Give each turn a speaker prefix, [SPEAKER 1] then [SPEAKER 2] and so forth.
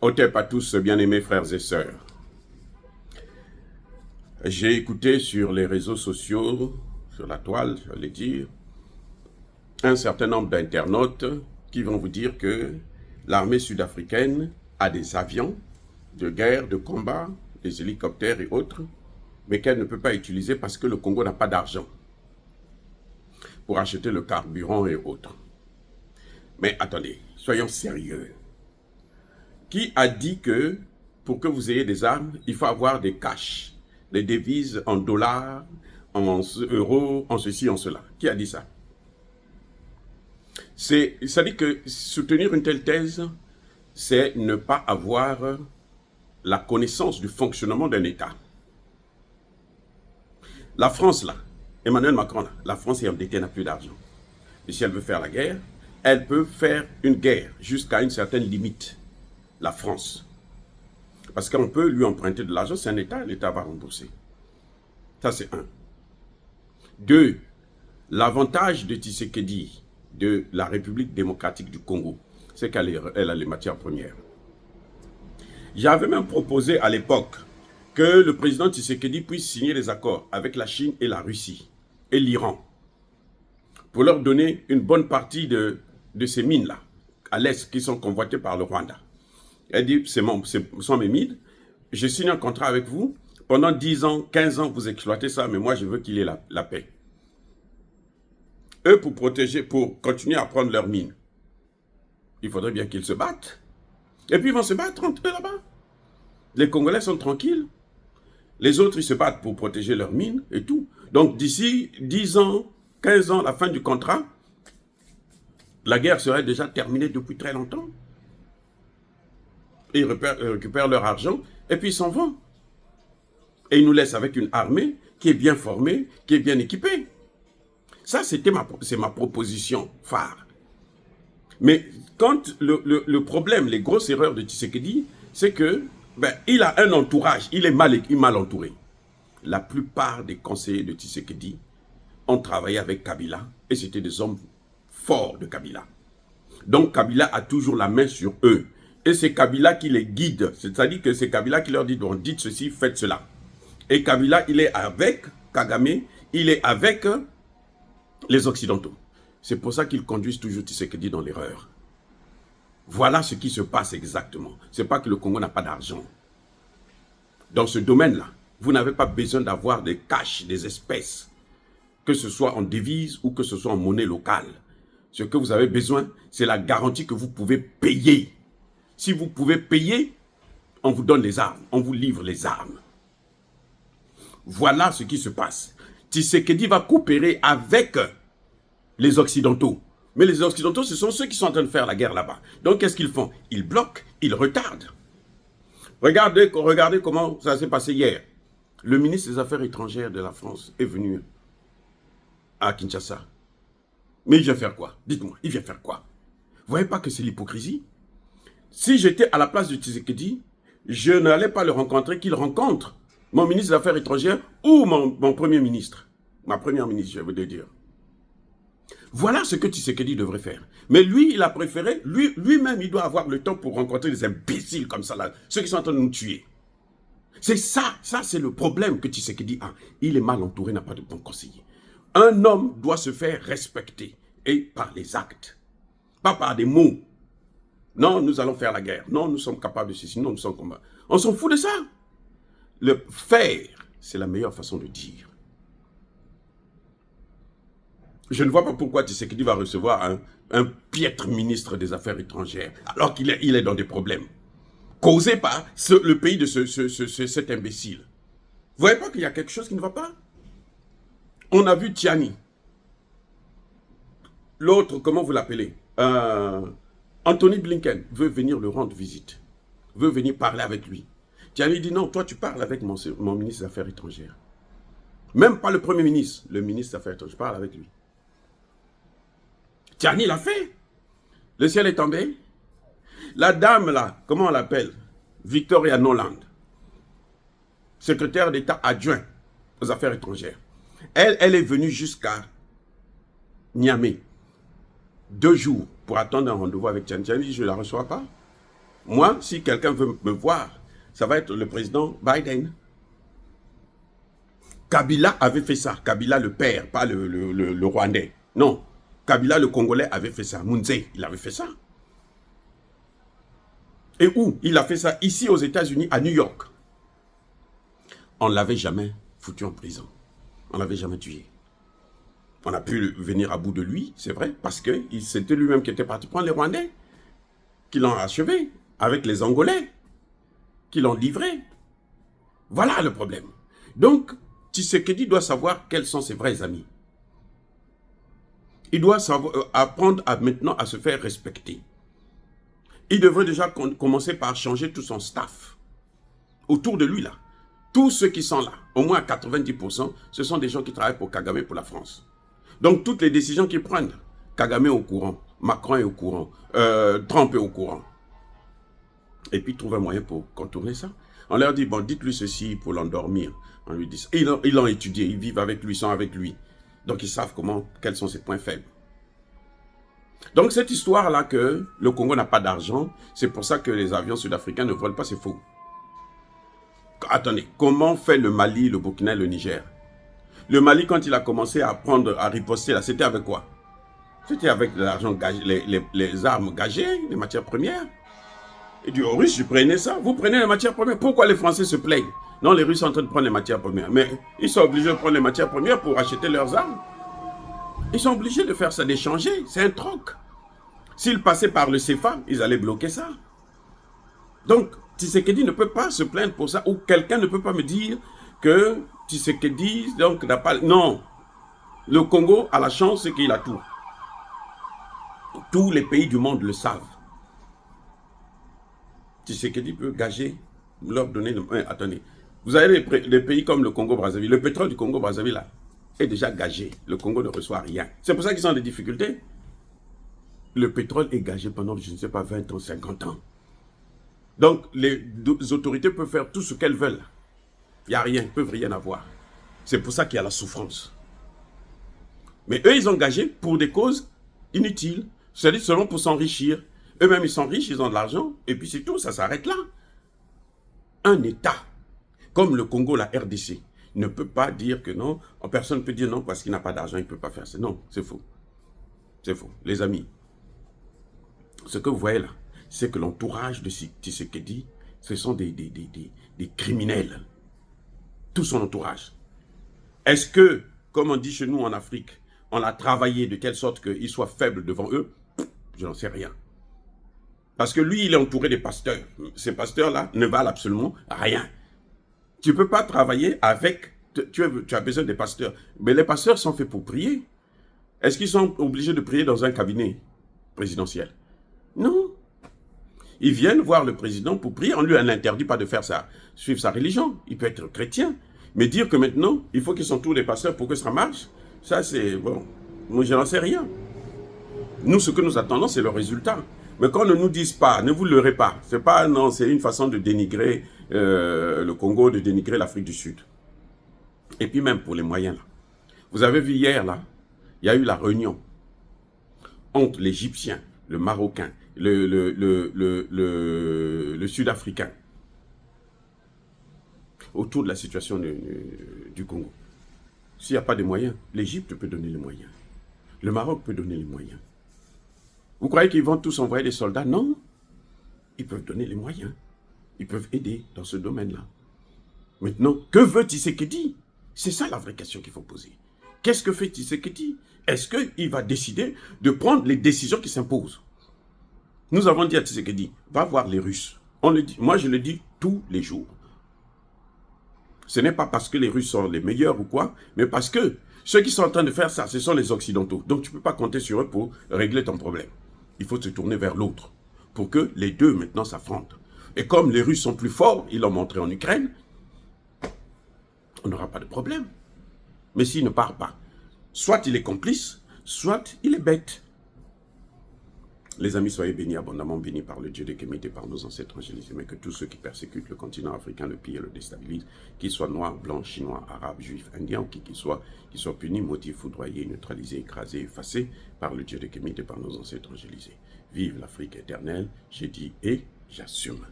[SPEAKER 1] Otep à tous, bien-aimés frères et sœurs. J'ai écouté sur les réseaux sociaux, sur la toile, j'allais dire, un certain nombre d'internautes qui vont vous dire que l'armée sud-africaine a des avions de guerre, de combat, des hélicoptères et autres, mais qu'elle ne peut pas utiliser parce que le Congo n'a pas d'argent pour acheter le carburant et autres. Mais attendez, soyons sérieux. Qui a dit que pour que vous ayez des armes, il faut avoir des cash, des devises en dollars, en euros, en ceci, en cela? Qui a dit ça? Ça dit que soutenir une telle thèse, c'est ne pas avoir la connaissance du fonctionnement d'un État. La France, là, Emmanuel Macron, là, la France est endettée, n'a plus d'argent. Et si elle veut faire la guerre, elle peut faire une guerre jusqu'à une certaine limite. La France. Parce qu'on peut lui emprunter de l'argent, c'est un État, l'État va rembourser. Ça, c'est un. Deux, l'avantage de Tshisekedi, de la République démocratique du Congo, c'est qu'elle a les matières premières. J'avais même proposé à l'époque que le président Tshisekedi puisse signer des accords avec la Chine et la Russie et l'Iran pour leur donner une bonne partie de ces mines-là, à l'est, qui sont convoitées par le Rwanda. Elle dit, ce sont mes mines, je signe un contrat avec vous, pendant 10 ans, 15 ans, vous exploitez ça, mais moi, je veux qu'il y ait la paix. Eux, pour protéger, pour continuer à prendre leurs mines, il faudrait bien qu'ils se battent. Et puis, ils vont se battre entre eux là-bas. Les Congolais sont tranquilles. Les autres, ils se battent pour protéger leurs mines et tout. Donc, d'ici 10 ans, 15 ans, la fin du contrat, la guerre serait déjà terminée depuis très longtemps. Ils récupèrent leur argent et puis ils s'en vont. Et ils nous laissent avec une armée qui est bien formée, qui est bien équipée. Ça, c'est ma proposition phare. Mais quand le problème, les grosses erreurs de Tshisekedi, c'est que il a un entourage, il est mal entouré. La plupart des conseillers de Tshisekedi ont travaillé avec Kabila et c'était des hommes forts de Kabila. Donc Kabila a toujours la main sur eux. Et c'est Kabila qui les guide. C'est-à-dire que c'est Kabila qui leur dit, bon, dites ceci, faites cela. Et Kabila, il est avec Kagame, il est avec les Occidentaux. C'est pour ça qu'ils conduisent toujours Tshisekedi dans l'erreur. Voilà ce qui se passe exactement. Ce n'est pas que le Congo n'a pas d'argent. Dans ce domaine-là, vous n'avez pas besoin d'avoir des cash, des espèces, que ce soit en devise ou que ce soit en monnaie locale. Ce que vous avez besoin, c'est la garantie que vous pouvez payer. Si vous pouvez payer, on vous donne les armes, on vous livre les armes. Voilà ce qui se passe. Tshisekedi va coopérer avec les Occidentaux. Mais les Occidentaux, ce sont ceux qui sont en train de faire la guerre là-bas. Donc, qu'est-ce qu'ils font? Ils bloquent, ils retardent. Regardez comment ça s'est passé hier. Le ministre des Affaires étrangères de la France est venu à Kinshasa. Mais il vient faire quoi? Dites-moi, il vient faire quoi? Vous voyez pas que c'est l'hypocrisie? Si j'étais à la place de Tshisekedi, je n'allais pas le rencontrer, qu'il rencontre mon ministre des Affaires étrangères ou mon premier ministre. Ma première ministre, je veux dire. Voilà ce que Tshisekedi devrait faire. Mais lui, il a préféré, lui-même, il doit avoir le temps pour rencontrer des imbéciles comme ça, là, ceux qui sont en train de nous tuer. C'est ça c'est le problème que Tshisekedi a. Il est mal entouré, n'a pas de bons conseillers. Un homme doit se faire respecter, et par les actes, pas par des mots. Non, nous allons faire la guerre. Non, nous sommes capables de ceci. Non, nous sommes combattants. On s'en fout de ça. Le faire, c'est la meilleure façon de dire. Je ne vois pas pourquoi Tshisekedi va recevoir un piètre ministre des Affaires étrangères, alors qu'il est dans des problèmes, causés par le pays de cet imbécile. Vous voyez pas qu'il y a quelque chose qui ne va pas? On a vu Tiani. L'autre, comment vous l'appelez? Anthony Blinken veut venir le rendre visite, veut venir parler avec lui. Tiani dit non, toi tu parles avec mon ministre des Affaires étrangères. Même pas le Premier ministre, le ministre des Affaires étrangères, je parle avec lui. Tiani l'a fait. Le ciel est tombé. La dame là, comment on l'appelle? Victoria Noland, secrétaire d'État adjoint aux Affaires étrangères. Elle est venue jusqu'à Niamey. 2 jours pour attendre un rendez-vous avec Tiani. Tiani dit, je ne la reçois pas. Moi, si quelqu'un veut me voir, ça va être le président Biden. Kabila avait fait ça. Kabila le père, pas le Rwandais. Non. Kabila le Congolais avait fait ça. Mounze, il avait fait ça. Et où? Il a fait ça ici aux États-Unis, à New York. On ne l'avait jamais foutu en prison. On ne l'avait jamais tué. On a pu venir à bout de lui, c'est vrai, parce que c'était lui-même qui était parti prendre les Rwandais, qui l'ont achevé, avec les Angolais, qui l'ont livré. Voilà le problème. Donc, Tshisekedi doit savoir quels sont ses vrais amis. Il doit apprendre maintenant à se faire respecter. Il devrait déjà commencer par changer tout son staff. Autour de lui, là. Tous ceux qui sont là, au moins 90%, ce sont des gens qui travaillent pour Kagame, pour la France. Donc, toutes les décisions qu'ils prennent, Kagame est au courant, Macron est au courant, Trump est au courant. Et puis, trouve un moyen pour contourner ça. On leur dit, bon, dites-lui ceci pour l'endormir. On lui dit ça. Ils l'ont étudié, ils vivent avec lui, ils sont avec lui. Donc, ils savent quels sont ses points faibles. Donc, cette histoire-là que le Congo n'a pas d'argent, c'est pour ça que les avions sud-africains ne volent pas, c'est faux. Attendez, comment fait le Mali, le Burkina et le Niger? Le Mali, quand il a commencé à riposter, là, c'était avec quoi? C'était avec l'argent gagé, les armes gagées, les matières premières. Et du Russes, prenez ça, vous prenez les matières premières. Pourquoi les Français se plaignent? Non, les Russes sont en train de prendre les matières premières. Mais ils sont obligés de prendre les matières premières pour acheter leurs armes. Ils sont obligés de faire ça, d'échanger. C'est un troc. S'ils passaient par le CFA, ils allaient bloquer ça. Donc, Tshisekedi ne peut pas se plaindre pour ça, ou quelqu'un ne peut pas me dire que Tshisekedi n'a pas... Non. Le Congo a la chance, c'est qu'il a tout. Tous les pays du monde le savent. Tshisekedi peut gager, leur donner... attendez. Vous avez des pays comme le Congo-Brazzaville. Le pétrole du Congo-Brazzaville, là, est déjà gagé. Le Congo ne reçoit rien. C'est pour ça qu'ils ont des difficultés. Le pétrole est gagé pendant, je ne sais pas, 20 ans, 50 ans. Donc, les autorités peuvent faire tout ce qu'elles veulent. Il n'y a rien, ils ne peuvent rien avoir. C'est pour ça qu'il y a la souffrance. Mais eux, ils ont gagé pour des causes inutiles. C'est-à-dire seulement pour s'enrichir. Eux-mêmes, ils sont riches, ils ont de l'argent. Et puis c'est tout, ça s'arrête là. Un État, comme le Congo, la RDC, ne peut pas dire que non. Personne ne peut dire non parce qu'il n'a pas d'argent, il ne peut pas faire ça. Non, c'est faux. C'est faux. Les amis, ce que vous voyez là, c'est que l'entourage de Tshisekedi, ce sont des criminels. Tout son entourage. Est-ce que, comme on dit chez nous en Afrique, on a travaillé de telle sorte qu'il soit faible devant eux? Je n'en sais rien. Parce que lui, il est entouré des pasteurs. Ces pasteurs-là ne valent absolument rien. Tu ne peux pas travailler avec... Tu as besoin des pasteurs. Mais les pasteurs sont faits pour prier. Est-ce qu'ils sont obligés de prier dans un cabinet présidentiel? Non. Ils viennent voir le président pour prier. On lui n'interdit pas de faire ça, suivre sa religion. Il peut être chrétien. Mais dire que maintenant, il faut qu'ils s'entourent des pasteurs pour que ça marche, ça c'est... Bon, moi je n'en sais rien. Nous, ce que nous attendons, c'est le résultat. Mais quand on ne nous dise pas, ne vous leurrez pas. C'est pas, non, c'est une façon de dénigrer le Congo, de dénigrer l'Afrique du Sud. Et puis même pour les moyens, là. Vous avez vu hier, là, il y a eu la réunion entre l'Égyptien, le Marocain, le Sud-Africain, autour de la situation du Congo. S'il n'y a pas de moyens, l'Égypte peut donner les moyens. Le Maroc peut donner les moyens. Vous croyez qu'ils vont tous envoyer des soldats? Non. Ils peuvent donner les moyens. Ils peuvent aider dans ce domaine-là. Maintenant, que veut Tshisekedi? C'est ça la vraie question qu'il faut poser. Qu'est-ce que fait Tshisekedi? Est-ce qu'il va décider de prendre les décisions qui s'imposent? Nous avons dit à Tshisekedi, va voir les Russes. On le dit, moi je le dis tous les jours. Ce n'est pas parce que les Russes sont les meilleurs ou quoi, mais parce que ceux qui sont en train de faire ça, ce sont les Occidentaux. Donc tu ne peux pas compter sur eux pour régler ton problème. Il faut se tourner vers l'autre pour que les deux maintenant s'affrontent. Et comme les Russes sont plus forts, ils l'ont montré en Ukraine, on n'aura pas de problème. Mais s'il ne part pas, soit il est complice, soit il est bête. Les amis, soyez bénis, abondamment bénis par le Dieu de Kémite et par nos ancêtres angélisés, mais que tous ceux qui persécutent le continent africain, le pillent et le déstabilisent, qu'ils soient noirs, blancs, chinois, arabes, juifs, indiens, ou qui qu'ils soient punis, maudits, foudroyés, neutralisés, écrasés, effacés par le Dieu de Kémite et par nos ancêtres angélisés. Vive l'Afrique éternelle, j'ai dit et... j'assume.